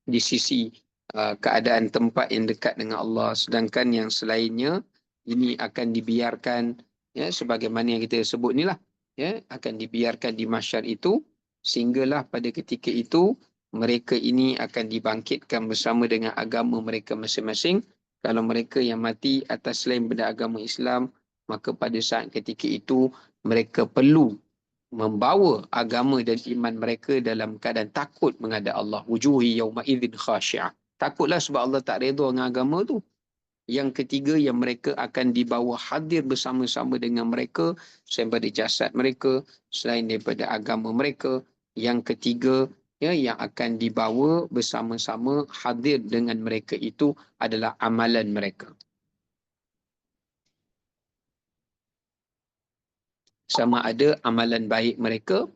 di sisi keadaan tempat yang dekat dengan Allah, sedangkan yang selainnya ini akan dibiarkan, ya, sebagaimana yang kita sebut ni lah, ya, akan dibiarkan di mahsyar itu, sehinggalah pada ketika itu mereka ini akan dibangkitkan bersama dengan agama mereka masing-masing. Kalau mereka yang mati atas selain benda agama Islam, maka pada saat ketika itu mereka perlu membawa agama dan iman mereka dalam keadaan takut menghadap Allah. Wujuhi yauma idzin khashi'ah. Takutlah sebab Allah tak redha dengan agama tu. Yang ketiga, yang mereka akan dibawa hadir bersama-sama dengan mereka selain daripada jasad mereka, selain daripada agama mereka. Yang ketiga, ya, yang akan dibawa bersama-sama hadir dengan mereka itu adalah amalan mereka. Sama ada amalan baik mereka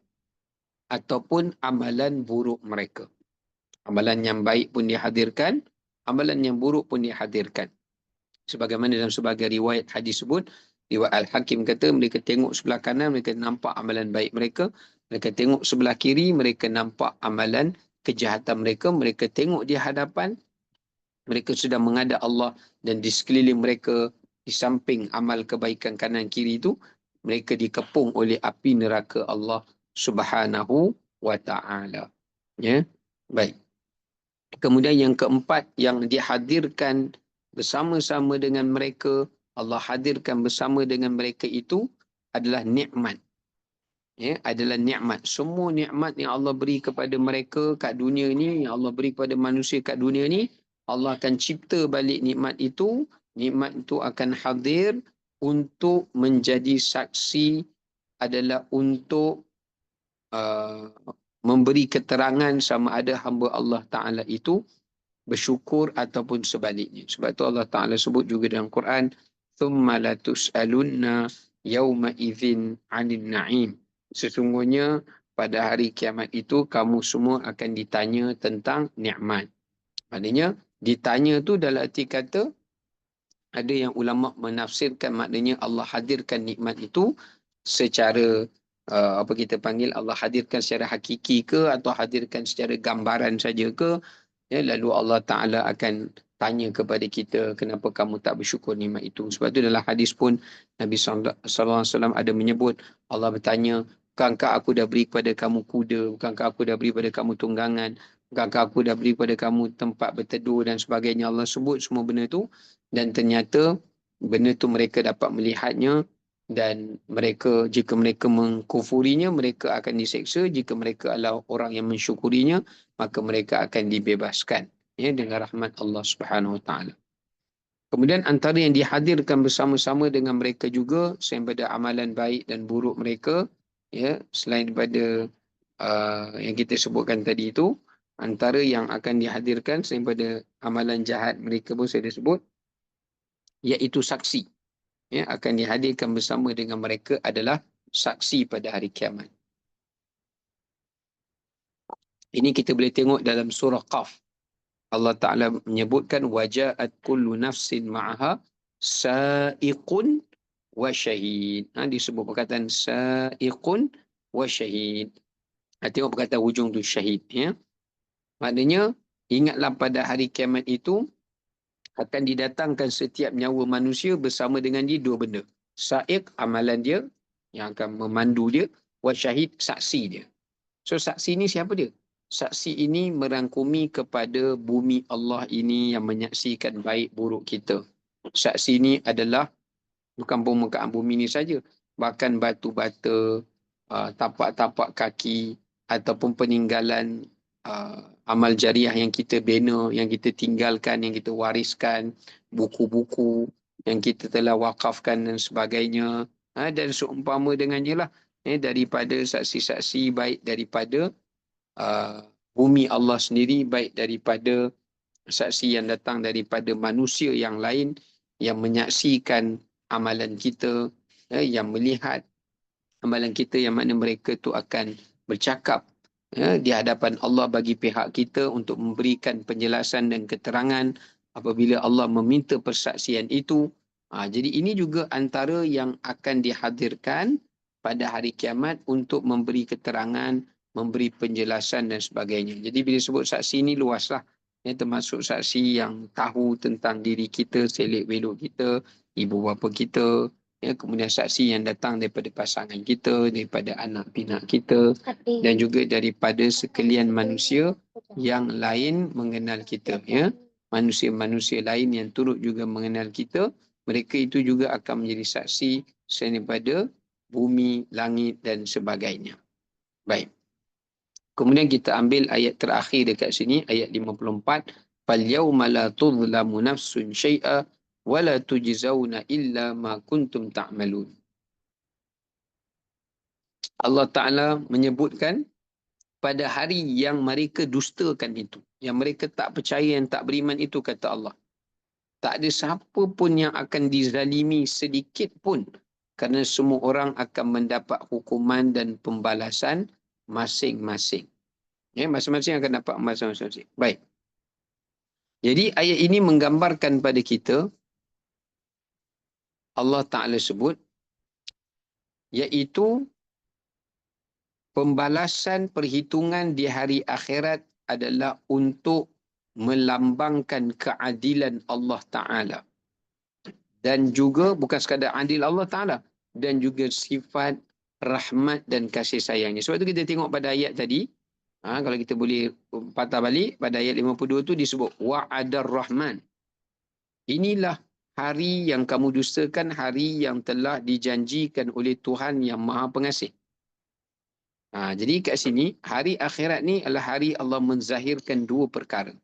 ataupun amalan buruk mereka. Amalan yang baik pun dihadirkan, amalan yang buruk pun dihadirkan. Sebagaimana dalam sebagai riwayat hadis sebut, riwayat Al-Hakim kata, mereka tengok sebelah kanan, mereka nampak amalan baik mereka. Mereka tengok sebelah kiri, mereka nampak amalan kejahatan mereka. Mereka tengok di hadapan, mereka sudah menghadap Allah, dan di sekeliling mereka, di samping amal kebaikan kanan kiri itu, mereka dikepung oleh api neraka Allah Subhanahu wa ta'ala. Ya, baik. Kemudian yang keempat, yang dihadirkan bersama-sama dengan mereka, Allah hadirkan bersama dengan mereka itu adalah nikmat. Ya, adalah nikmat. Semua nikmat yang Allah beri kepada mereka kat dunia ni, yang Allah beri kepada manusia kat dunia ni, Allah akan cipta balik nikmat itu. Nikmat itu akan hadir untuk menjadi saksi, adalah untuk memberi keterangan sama ada hamba Allah Ta'ala itu bersyukur ataupun sebaliknya. Sebab tu Allah Ta'ala sebut juga dalam Quran, ثُمَّ لَتُسْأَلُنَّ يَوْمَئِذٍ عَنِ النَّعِيمِ. Sesungguhnya pada hari kiamat itu kamu semua akan ditanya tentang nikmat. Maknanya ditanya tu dalam arti kata, ada yang ulama menafsirkan maknanya Allah hadirkan nikmat itu secara apa kita panggil, Allah hadirkan secara hakiki ke atau hadirkan secara gambaran saja ke. Ya, lalu Allah Ta'ala akan tanya kepada kita, kenapa kamu tak bersyukur nikmat itu. Sebab itu dalam hadis pun Nabi SAW ada menyebut, Allah bertanya, bukankah aku dah beri kepada kamu kuda, bukankah aku dah beri kepada kamu tunggangan, bukankah aku dah beri kepada kamu tempat berteduh dan sebagainya. Allah sebut semua benda itu, dan ternyata benda itu mereka dapat melihatnya, dan mereka, jika mereka mengkufurinya, mereka akan diseksa. Jika mereka adalah orang yang mensyukurinya, maka mereka akan dibebaskan, ya, dengan rahmat Allah Subhanahu Wa Taala. Kemudian antara yang dihadirkan bersama-sama dengan mereka juga, selain daripada amalan baik dan buruk mereka, ya, selain daripada yang kita sebutkan tadi itu, antara yang akan dihadirkan selain daripada amalan jahat mereka pun saya dah sebut, iaitu saksi. Ya, akan dihadirkan bersama dengan mereka adalah saksi pada hari kiamat. Ini kita boleh tengok dalam surah Qaf. Allah Ta'ala menyebutkan, waja'at kullu nafsin ma'aha sa'iqun wa syahid. Disebut perkataan sa'iqun wa syahid. Tengok perkataan hujung tu, syahid. Ya. Maknanya, ingatlah pada hari kiamat itu, akan didatangkan setiap nyawa manusia bersama dengan dia dua benda. Sa'iq, amalan dia yang akan memandu dia. Wa syahid, saksi dia. So saksi ni siapa dia? Saksi ini merangkumi kepada bumi Allah ini yang menyaksikan baik buruk kita. Saksi ini adalah bukan permukaan bumi ini saja, bahkan batu bata, tapak-tapak kaki, ataupun peninggalan amal jariah yang kita bina, yang kita tinggalkan, yang kita wariskan, buku-buku yang kita telah wakafkan dan sebagainya. Dan seumpama dengannya lah, daripada saksi-saksi baik daripada bumi Allah sendiri, baik daripada saksi yang datang daripada manusia yang lain yang menyaksikan amalan kita, yang melihat amalan kita, yang mana mereka tu akan bercakap di hadapan Allah bagi pihak kita untuk memberikan penjelasan dan keterangan apabila Allah meminta persaksian itu. Jadi ini juga antara yang akan dihadirkan pada hari kiamat untuk memberi keterangan, memberi penjelasan dan sebagainya. Jadi bila sebut saksi ini luaslah. termasuk saksi yang tahu tentang diri kita, selek belok kita, ibu bapa kita, kemudian saksi yang datang daripada pasangan kita, daripada anak pinak kita, dan juga daripada sekalian manusia yang lain mengenal kita, manusia-manusia lain yang turut juga mengenal kita, mereka itu juga akan menjadi saksi daripada bumi, langit dan sebagainya. Baik. Kemudian kita ambil ayat terakhir dekat sini, ayat 54. فَالْيَوْمَ لَا تُظْلَمُ نَفْسٌ شَيْئًا وَلَا تُجْزَوْنَ إِلَّا مَا كُنْتُمْ تَعْمَلُونَ. Allah Ta'ala menyebutkan pada hari yang mereka dustakan itu, yang mereka tak percaya, yang tak beriman itu, kata Allah, tak ada siapa pun yang akan dizalimi sedikit pun, kerana semua orang akan mendapat hukuman dan pembalasan masing-masing. Masing-masing akan dapat masing-masing. Baik. Jadi ayat ini menggambarkan pada kita, Allah Ta'ala sebut, iaitu pembalasan perhitungan di hari akhirat adalah untuk melambangkan keadilan Allah Ta'ala. Dan juga bukan sekadar adil Allah Ta'ala, dan juga sifat rahmat dan kasih sayangnya. Sebab itu kita tengok pada ayat tadi, kalau kita boleh patah balik, pada ayat 52 tu disebut wa'adar rahman. Inilah hari yang kamu dustakan, hari yang telah dijanjikan oleh Tuhan yang Maha Pengasih. Jadi kat sini, hari akhirat ni adalah hari Allah menzahirkan dua perkara.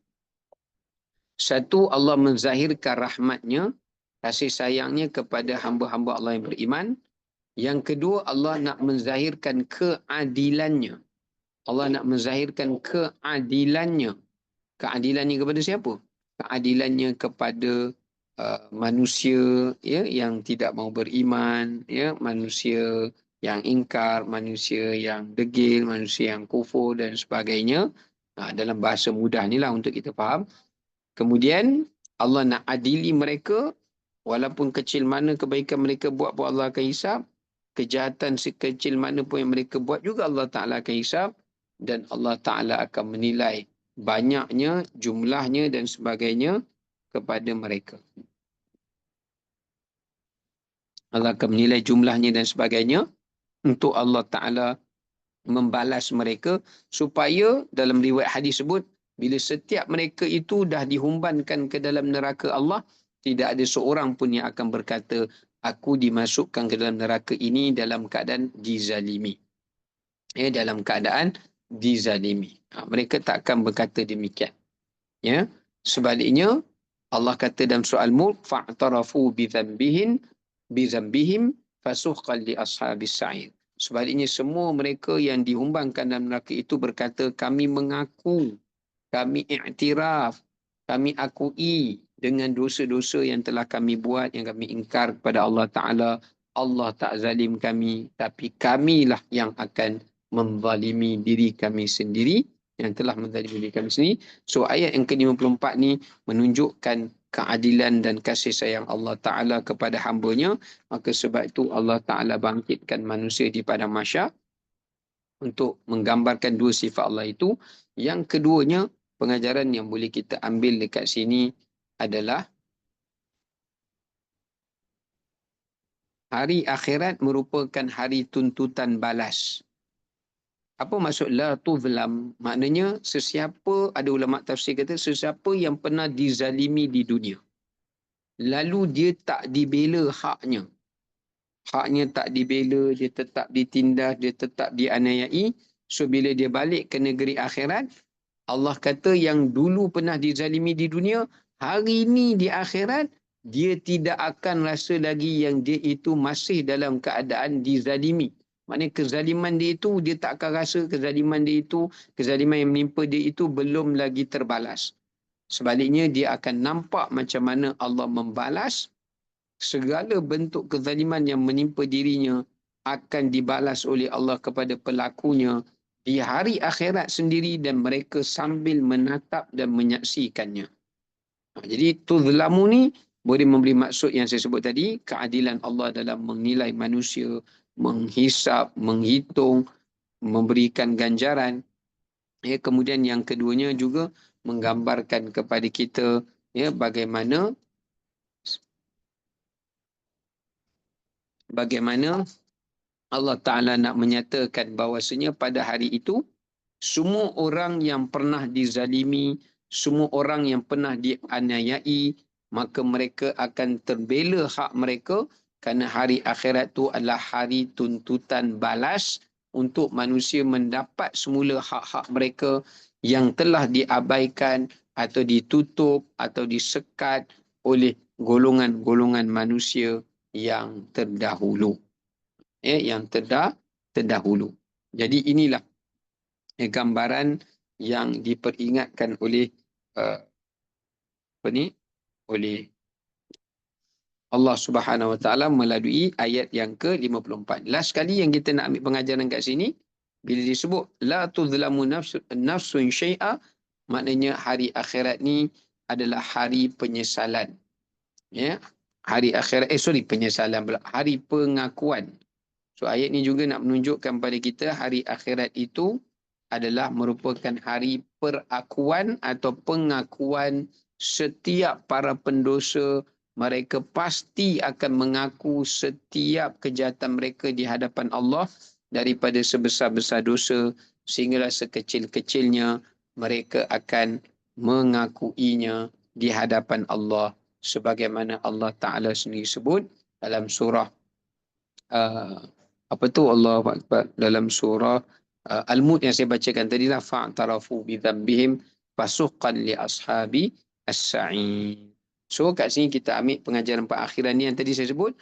Satu, Allah menzahirkan rahmatnya, kasih sayangnya kepada hamba-hamba Allah yang beriman. Yang kedua, Allah nak menzahirkan keadilannya. Allah nak menzahirkan keadilannya. Keadilannya kepada siapa? Keadilannya kepada manusia yang tidak mau beriman, manusia yang ingkar, manusia yang degil, manusia yang kufur dan sebagainya. Dalam bahasa mudah ni lah untuk kita faham. Kemudian Allah nak adili mereka, walaupun kecil mana kebaikan mereka buat pun Allah akan hisap. Kejahatan sekecil mana pun yang mereka buat juga Allah Ta'ala akan hisap. Dan Allah Ta'ala akan menilai banyaknya, jumlahnya dan sebagainya kepada mereka. Allah akan menilai jumlahnya dan sebagainya untuk Allah Ta'ala membalas mereka, supaya dalam riwayat hadis sebut, bila setiap mereka itu dah dihumbankan ke dalam neraka Allah, tidak ada seorang pun yang akan berkata, aku dimasukkan ke dalam neraka ini dalam keadaan dizalimi. Dalam keadaan dizalimi. Mereka tak akan berkata demikian. Sebaliknya, Allah kata dalam surah Al-Mulk, fa'tarafu bizambihim fasuhqan li ashabis sa'ir. Sebaliknya, semua mereka yang dihumbangkan dalam neraka itu berkata, kami mengaku, kami iktiraf, kami akui dengan dosa-dosa yang telah kami buat, yang kami ingkar kepada Allah Ta'ala. Allah tak zalim kami, tapi kamilah yang akan menzalimi diri kami sendiri, yang telah menzalimi diri kami sendiri. So ayat yang ke-54 ni menunjukkan keadilan dan kasih sayang Allah Ta'ala kepada hamba-Nya. Maka sebab itu Allah Ta'ala bangkitkan manusia di padang mahsyar untuk menggambarkan dua sifat Allah itu. Yang keduanya, pengajaran yang boleh kita ambil dekat sini adalah hari akhirat merupakan hari tuntutan balas. Apa maksud la tuzlam? Maknanya sesiapa, ada ulama tafsir kata, sesiapa yang pernah dizalimi di dunia, lalu dia tak dibela haknya. Haknya tak dibela, dia tetap ditindas, dia tetap dianiayai. So bila dia balik ke negeri akhirat, Allah kata yang dulu pernah dizalimi di dunia, hari ini di akhirat, dia tidak akan rasa lagi yang dia itu masih dalam keadaan dizalimi. Maknanya kezaliman dia itu, dia tak akan rasa kezaliman dia itu, kezaliman yang menimpa dia itu belum lagi terbalas. Sebaliknya, dia akan nampak macam mana Allah membalas segala bentuk kezaliman yang menimpa dirinya akan dibalas oleh Allah kepada pelakunya di hari akhirat sendiri, dan mereka sambil menatap dan menyaksikannya. Jadi tuzlamu ni boleh memberi maksud yang saya sebut tadi, keadilan Allah dalam menilai manusia, menghisap, menghitung, memberikan ganjaran. Kemudian yang keduanya juga menggambarkan kepada kita ya bagaimana Allah Ta'ala nak menyatakan bahawasanya pada hari itu semua orang yang pernah dizalimi, semua orang yang pernah dianiayai, maka mereka akan terbela hak mereka kerana hari akhirat tu adalah hari tuntutan balas untuk manusia mendapat semula hak-hak mereka yang telah diabaikan atau ditutup atau disekat oleh golongan-golongan manusia yang terdahulu. Yang terdahulu. Jadi inilah gambaran yang diperingatkan oleh oleh Allah Subhanahu Wa Taala melalui ayat yang ke-54. Last kali yang kita nak ambil pengajaran kat sini, bila disebut la tuzlamu nafsun syai'a, maknanya hari akhirat ni adalah hari penyesalan. Ya, hari akhirat penyesalan pula, hari pengakuan. So ayat ni juga nak menunjukkan pada kita hari akhirat itu adalah merupakan hari perakuan atau pengakuan setiap para pendosa. Mereka pasti akan mengaku setiap kejahatan mereka di hadapan Allah, daripada sebesar-besar dosa sehinggalah sekecil-kecilnya mereka akan mengakuinya di hadapan Allah, sebagaimana Allah Ta'ala sendiri sebut dalam surah Allahu Akbar, dalam surah Al-Mulk yang saya bacakan tadi lah, fa'tarafu bi dhanbihim fasuqqan li ashabi as-sa'id. So kat sini kita ambil pengajaran perakhiran ni yang tadi saya sebut,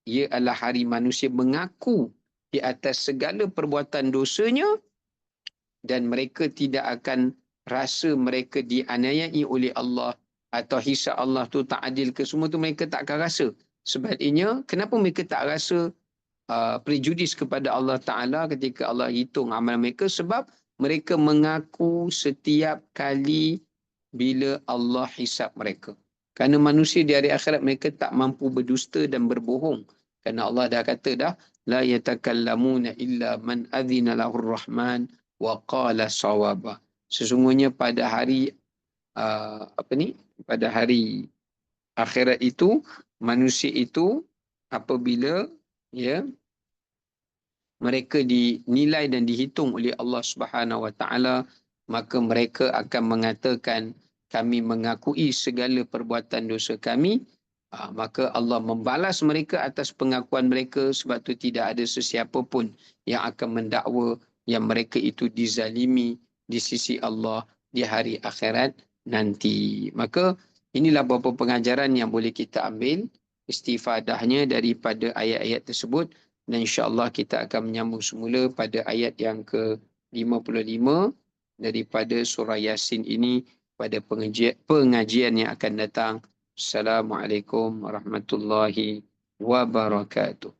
ia adalah hari manusia mengaku di atas segala perbuatan dosanya dan mereka tidak akan rasa mereka dianiayai oleh Allah atau hisab Allah tu tak adil ke semua tu, mereka tak akan rasa. Sebaliknya, kenapa mereka tak rasa prejudis kepada Allah Ta'ala ketika Allah hitung amal mereka? Sebab mereka mengaku setiap kali bila Allah hisab mereka. Kerana manusia di hari akhirat mereka tak mampu berdusta dan berbohong. Kerana Allah dah kata dah, la yatakallamuna illa man adhina lahur rahman wa qala sawaba. Sesungguhnya pada hari pada hari akhirat itu, manusia itu apabila mereka dinilai dan dihitung oleh Allah Subhanahu Wa Taala, maka mereka akan mengatakan, kami mengakui segala perbuatan dosa kami. Maka Allah membalas mereka atas pengakuan mereka, sebab tu tidak ada sesiapa pun yang akan mendakwa yang mereka itu dizalimi di sisi Allah di hari akhirat nanti. Maka inilah beberapa pengajaran yang boleh kita ambil istifadahnya daripada ayat-ayat tersebut. Dan insya-Allah kita akan menyambung semula pada ayat yang ke-55 daripada surah Yasin ini pada pengajian yang akan datang. Assalamualaikum warahmatullahi wabarakatuh.